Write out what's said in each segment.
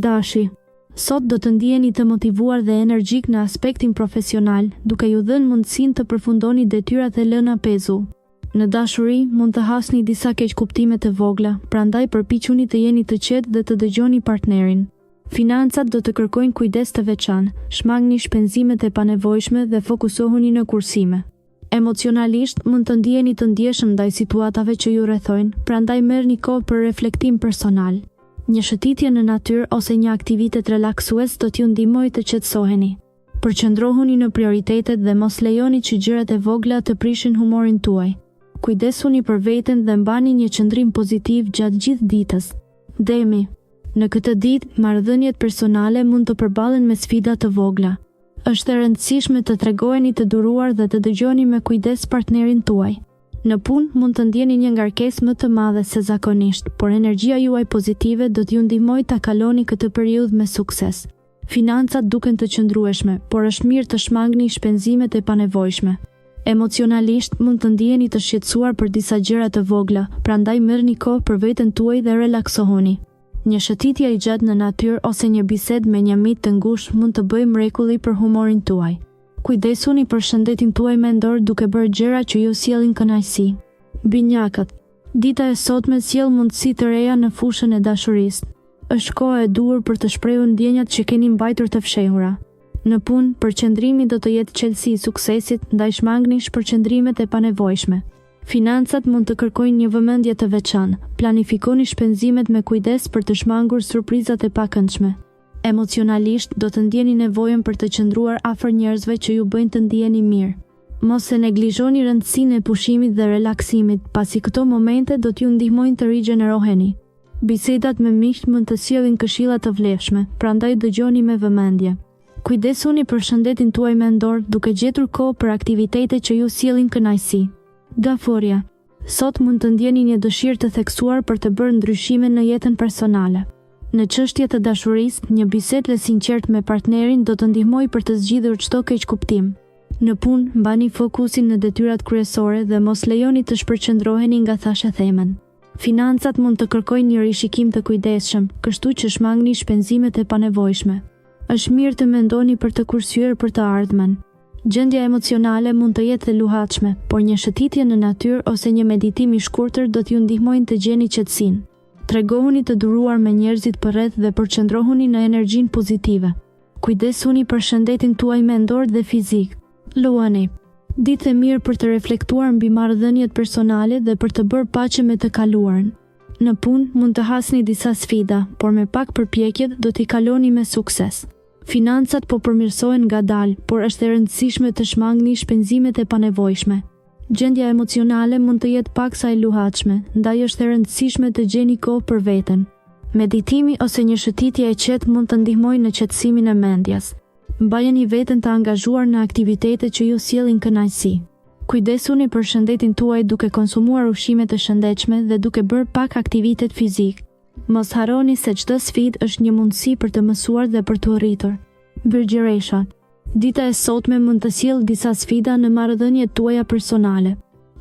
Dashi. Sot do të ndjeni të motivuar dhe energjik në aspektin profesional, duke ju dhënë mundësinë të përfundoni detyrat e lëna pezu. Në dashuri mund të hasni disa keqkuptime të vogla, prandaj përpiquni të jeni të qetë dhe të dëgjoni partnerin. Financat do të kërkojnë kujdes të veçantë, shmangni shpenzimet e panevojshme dhe fokusohuni në kursime. Emocionalisht mund të ndjeni të ndjeshëm ndaj situatave që ju rrethojnë, prandaj merrni kohë për reflektim personal. Një shëtitje në natyrë ose një aktivitet relaksues do t'ju ndihmojë të qetësoheni. Përqendrohuni në prioritetet dhe mos lejoni që gjërat e vogla të prishin humorin tuaj. Kujdesuni për veten dhe mbani një qëndrim pozitiv gjatë gjithë ditës. Demi. Në këtë ditë, marrëdhëniet personale mund të përballen me sfida të vogla. Është e rëndësishme të tregoheni të duruar dhe të dëgjoni me kujdes partnerin tuaj. Në punë mund të ndjeni një ngarkesë më të madhe se zakonisht, por energjia juaj pozitive do t'ju ndihmojë ta kaloni këtë periudhë me sukses. Financat duken të qëndrueshme, por është mirë të shmangni shpenzimet e panevojshme. Emocionalisht mund të ndjeni të shqetësuar për disa gjëra të vogla, prandaj merrni kohë për veten tuaj dhe relaksohuni. Një shëtitje e gjatë në natyrë ose një bisedë me një mik të ngushtë mund të bëjë mrekulli për humorin tuaj. Kujdesuni për shëndetin tuaj mendor duke bërë gjëra që ju sjellin kënaqësi. Binjakët. Dita e sotme sjell mundësi të reja në fushën e dashurisë. Është kohë e duhur për të shprehur ndjenjat që keni mbajtur të fshehura. Në punë, përqendrimi do të jetë çelësi i suksesit, ndaj shmangni shpërqendrimet e panevojshme. Financat mund të kërkojnë një vëmendje të veçantë. Planifikoni shpenzimet me kujdes për të shmangur surprizat e pakëndshme. Emocionalisht do të ndjeni nevojën për të qëndruar afër njerëzve që ju bëjnë të ndjeni mirë. Mos e neglizhoni rëndësinë e pushimit dhe relaksimit, pasi këto momente do t'ju ndihmojnë të rigjeneroheni. Bisedat me miq mund të sjellin këshilla të vlefshme, prandaj dëgjoni me vëmendje. Kujdesuni për shëndetin tuaj mendor duke gjetur kohë për aktivitete që ju sjellin kënaqësi. Gaforja. Sot mund të ndjeni një dëshirë të theksuar për të bërë ndryshime në jetën personale. Në çështje të dashurisë, një bisedë e sinqertë me partnerin do të ndihmojë për të zgjidhur çdo keqkuptim. Në punë, mbani fokusin në detyrat kryesore dhe mos lejoni të shpërqendroheni nga thashethemen. Financat mund të kërkojnë një rishikim të kujdesshëm, kështu që shmangni shpenzimet e panevojshme. Është mirë të mendoni për të kursyer për të ardhmen. Gjendja emocionale mund të jetë e luhatshme, por një shëtitje në natyrë ose një meditim i shkurtër do t'ju ndihmojnë të gjeni qetësinë. Tregohuni të duruar me njerëzit përreth dhe përqendrohuni në energjinë pozitive. Kujdesuni për shëndetin tuaj mendor dhe fizik. Luani. Ditë e mirë për të reflektuar mbi marrëdhëniet personale dhe për të bërë paqe me të kaluarën. Në punë mund të hasni disa sfida, por me pak përpjekje do t'i kaloni me sukses. Financat po përmirësohen ngadalë, por është e rëndësishme të shmangni shpenzimet e panevojshme. Gjendja emocionale mund të jetë paksa e luhatshme, ndaj është e rëndësishme të gjeni kohë për veten. Meditimi ose një shëtitje e qetë mund të ndihmojë në qetësimin e mendjes. Mbajeni veten të angazhuar në aktivitete që ju sjellin kënaqësi. Kujdesuni për shëndetin tuaj duke konsumuar ushqime të shëndetshme dhe duke bërë pak aktivitet fizik. Mos harroni se çdo sfidë është një mundësi për të mësuar dhe për të arritur. Virgjëreshat. Dita e sotme mund të sjellë disa sfida në marrëdhëniet tuaja personale.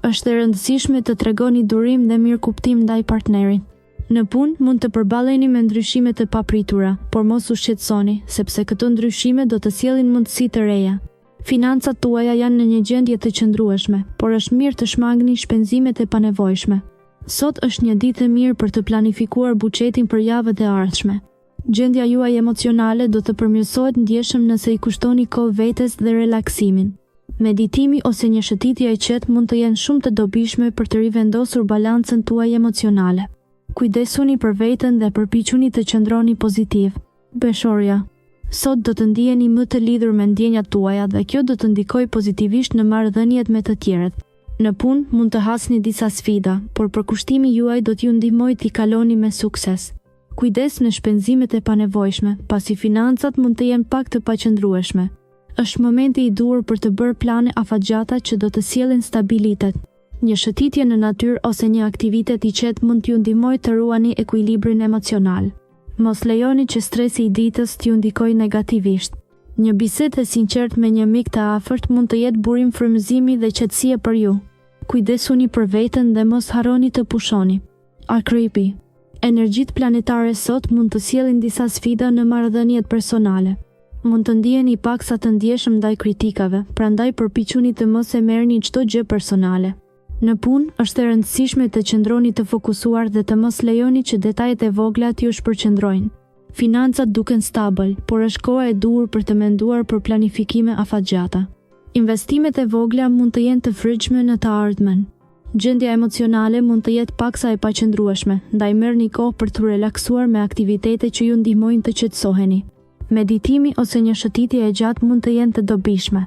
Është e rëndësishme të tregoni durim dhe mirëkuptim ndaj partnerit. Në punë mund të përballeni me ndryshime të papritura, por mos u shqetësoni, sepse këto ndryshime do të sjellin mundësi të reja. Financat tuaja janë në një gjendje të qëndrueshme, por është mirë të shmangni shpenzimet e panevojshme. Sot është një ditë e mirë për të planifikuar buxhetin për javët e ardhshme. Gjendja juaj emocionale do të përmirësohet ndjeshëm nëse i kushtoni kohë vetes dhe relaksimin. Meditimi ose një shëtitje e qetë mund të jenë shumë të dobishme për të rivendosur balancën tuaj emocionale. Kujdesuni për veten dhe përpiquni të qëndroni pozitiv. Beshorja. Sot do të ndiheni më të lidhur me ndjenjat tuaja dhe kjo do të ndikojë pozitivisht në marrëdhëniet me të tjerët. Në punë mund të hasni disa sfida, por përkushtimi juaj do t'ju ndihmojë t'i kaloni me sukses. Kujdes në shpenzimet e panevojshme, pasi financat mund të jenë pak të paqëndrueshme. Është momenti i duhur për të bërë plane afatgjata që do të sjellin stabilitet. Një shëtitje në natyrë ose një aktivitet i qetë mund t'ju ndihmojë të ruani ekuilibrin emocional. Mos lejoni që stresi i ditës t'ju ndikojë negativisht. Një bisedë e sinqertë me një mik të afërt mund të jetë burim frymëzimi dhe qetësie për ju. Kujdesuni për veten dhe mos harroni të pushoni. Akripi. Energjitë planetare sot mund të sjellin disa sfida në marrëdhëniet personale. Mund të ndiheni pak sa të ndjeshëm ndaj kritikave, prandaj përpiquni të mos e merrni çdo gjë personale. Në punë, është e rëndësishme të qëndroni të fokusuar dhe të mos lejoni që detajet e vogla t'ju shpërqendrojnë. Financat duken stabil, por është koha e duhur për të menduar për planifikime afatgjata. Investimet e vogla mund të jenë të frikshme në të ardhmen. Gjendja emocionale mund të jetë paksa e paqëndrueshme, ndaj merrni kohë për të relaksuar me aktivitete që ju ndihmojnë të qetësoheni. Meditimi ose një shëtitje e gjatë mund të jenë të dobishme.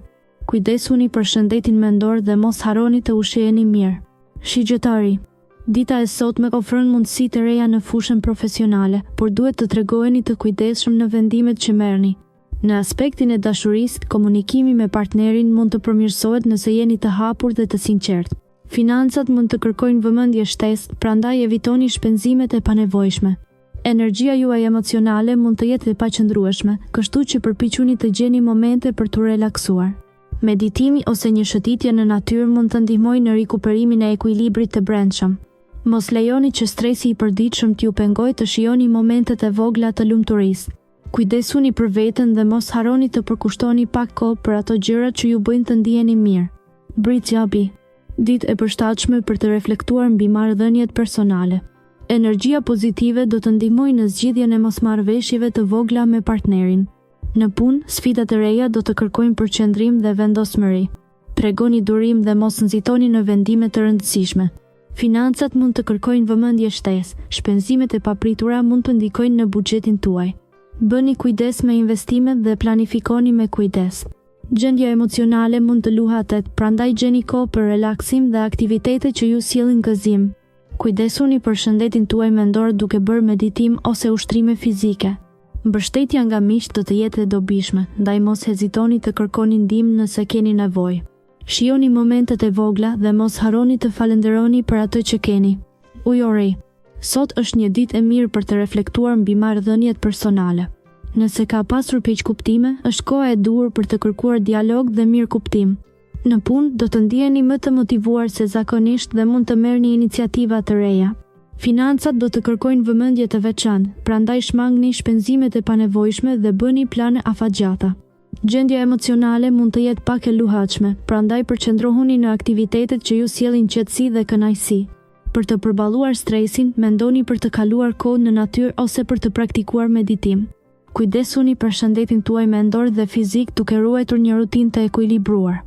Kujdesuni për shëndetin mendor dhe mos harroni të ushqeheni mirë. Shigjëtari. Dita e sotme ofron mundësi të reja në fushën profesionale, por duhet të tregoheni të kujdesshëm në vendimet që merrni. Në aspektin e dashurisë, komunikimi me partnerin mund të përmirësohet nëse jeni të hapur dhe të sinqertë. Financat mund të kërkojnë vëmendje shtesë, prandaj evitoni shpenzimet e panevojshme. Energjia juaj emocionale mund të jetë e paqëndrueshme, kështu që përpiquni të gjeni momente për të relaksuar. Meditimi ose një shëtitje në natyrë mund të ndihmojë në rikuperimin e ekuilibrit të brendshëm. Mos lejoni që stresi i përditshëm t'ju pengojë të shijoni momentet e vogla të lumturisë. Kujdesuni për veten dhe mos harroni të përkushtoni pak kohë për ato gjërat që ju bëjnë të ndiheni mirë. Britjabi. Ditë e përshtatshme për të reflektuar mbi marrëdhëniet personale. Energjia pozitive do të ndihmojë në zgjidhjen e mosmarrëveshjeve të vogla me partnerin. Në punë, sfidat e reja do të kërkojnë përqendrim dhe vendosmëri. Tregoni durim dhe mos nxitoni në vendime të rëndësishme. Financat mund të kërkojnë vëmendje shtesë, shpenzimet e papritura mund të ndikojnë në buxhetin tuaj. Bëni kujdes me investimet dhe planifikoni me kujdes. Gjendja emocionale mund të luhatet, prandaj gjeni kohë për relaksim dhe aktivitete që ju sjellin gëzim. Kujdesuni për shëndetin tuaj mendor duke bërë meditim ose ushtrime fizike. Mbështetja nga miqtë do të jetë e dobishme, ndaj mos hezitoni të kërkoni ndihmë nëse keni nevojë. Shijoni momentet e vogla dhe mos harroni të falenderoni për atë që keni. Ujori. Sot është një ditë e mirë për të reflektuar mbi marrëdhëniet personale. Nëse ka pasur keqkuptime, është koha e duhur për të kërkuar dialog dhe mirëkuptim. Në punë, do të ndiheni më të motivuar se zakonisht dhe mund të merrni iniciativa të reja. Financat do të kërkojnë vëmendje të veçantë, prandaj shmangni shpenzimet e panevojshme dhe bëni plane afatgjata. Gjendja emocionale mund të jetë pak e luhatshme, prandaj përqendrohuni në aktivitetet që ju sjellin qetësi dhe kënaqësi. Për të përballuar stresin, mendoni për të kaluar kohë në natyrë ose për të praktikuar meditim. Kujdesuni për shëndetin tuaj mendor dhe fizik duke ruajtur një rutinë të ekuilibruar.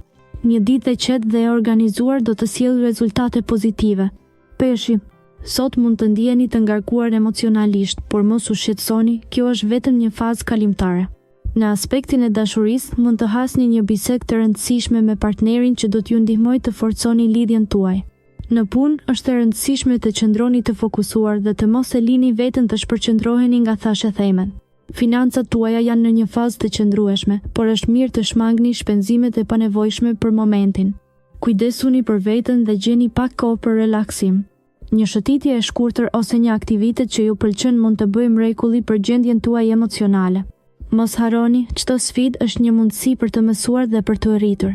Një ditë e qetë dhe e organizuar do të sjellë rezultate pozitive. Peshi. Sot mund të ndiheni të ngarkuar emocionalisht, por mos u shqetësoni, kjo është vetëm një fazë kalimtare. Në aspektin e dashurisë, mund të hasni një bisedë të rëndësishme me partnerin që do t'ju ndihmojë të forconi lidhjen tuaj. Në punë, është e rëndësishme të qëndroni të fokusuar dhe të mos e lini veten të shpërqendroheni nga thashethemen. Financat tuaja janë në një fazë të qëndrueshme, por është mirë të shmangni shpenzimet e panevojshme për momentin. Kujdesuni për veten dhe gjeni pak kohë për relaksim. Një shëtitje e shkurtër ose një aktivitet që ju pëlqen mund të bëjë mrekulli për gjendjen tuaj emocionale. Mos harroni, çdo sfidë është një mundësi për të mësuar dhe për të arritur.